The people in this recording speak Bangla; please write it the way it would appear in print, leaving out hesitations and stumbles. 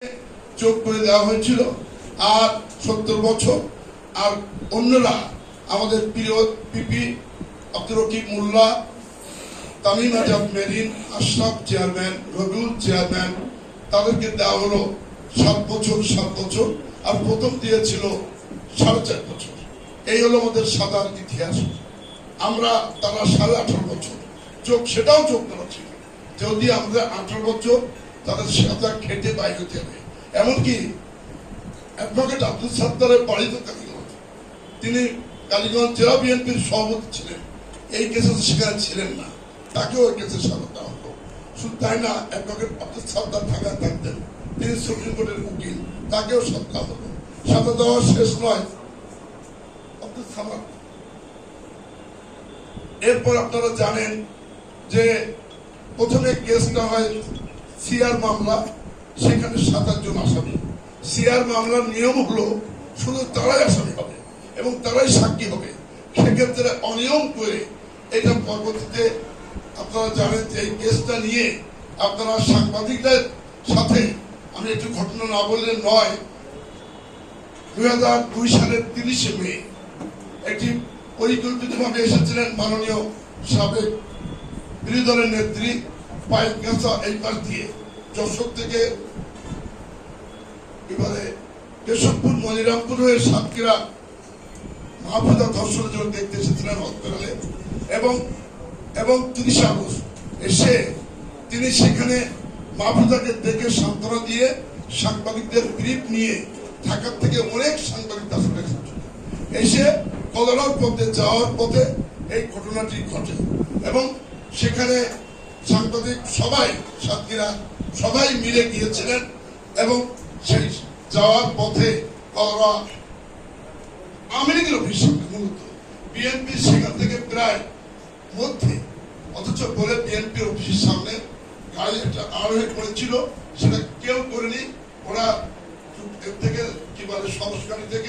যোগ করে দেওয়া হয়েছিল আর 70 বছর। আর অন্যরা আমাদের প্রিয় PP Abdur Rakib Molla, Tamim Azad Marin, Ashraf chairman, Rabiul chairman, তাদেরকে দেওয়া হলো 7 বছর 7 বছর, আর প্রথম দিয়েছিল 4.5 বছর। এই হলো আমাদের সাদার ইতিহাস। আমরা তারা 18.5 বছর যোগ, সেটাও যোগ করা ছিল যদি আমাদের 18 বছর তাদের সাদা খেটে বাইরে হতে হবে। এমনকি অ্যাডভোকেট আব্দুল সাত্তারের বাড়ি তো কালীগঞ্জ, তিনি কালীগঞ্জ জেলা বিএনপির সভাপতি ছিলেন, এই কেসে সেখানে ছিলেন না, তাকেও ওই কেসে সাজা দেওয়া হলো। শুধু তাই না, অ্যাডভোকেট আব্দুল সাত্তার ঢাকায় থাকতেন, তিনি সুপ্রিম কোর্টের উকিল, তাকেও সাজা হলো। সাজা দেওয়া শেষ নয়, আব্দুল সামাদ। এরপর আপনারা জানেন যে প্রথমে কেসটা হয় সিআর মামলা, সেখানে 27 জন আসামি। সিআর মামলার নিয়ম হলো শুধু তারাই আসামি হবে এবং তারাই সাক্ষী হবে। সেক্ষেত্রে অনিয়ম করে এটা পরবর্তীতে আপনারা জানেন যে এই কেসটা নিয়ে আপনারা সাংবাদিকদের সাথে, আমি একটু ঘটনা না বললে নয়, 2002 সালের 30 মে একটি পরিকল্পিতভাবে এসেছিলেন মাননীয় সাবেক বিরোধী দলের নেত্রী পাইপ গাছা এই পাশ দিয়ে যশোর থেকে এবারে কেশবপুর মনিরামপুর হয়ে সাতক্ষীরা মাহফুজা ধর্ষণের জন্য দেখতে এসেছিলেন হসপিটালে, এবং 30 আগস্ট এসে তিনি সেখানে মাহফুজাকে দেখে সান্ত্বনা দিয়ে সাংবাদিকদের ব্রিফ নিয়ে ঢাকা থেকে অনেক সাংবাদিক আসলে এসে কলরার পথে যাওয়ার পথে এই ঘটনাটি ঘটে এবং সেখানে সাংবাদিক সবাই সাথীরা সবাই মিলে গিয়েছিলেন এবং সেই যাওয়ার পথে কলরা আওয়ামী লীগের অফিস সামনে, মূলত বিএনপি সেখান থেকে প্রায় মধ্যে, অথচ বলে বিএনপির অফিসের সামনে গাড়ি একটা আর হয়ে পড়েছিল, সেটা কেউ করেনি। ওরা এর থেকে কি বলে সংস্কারী থেকে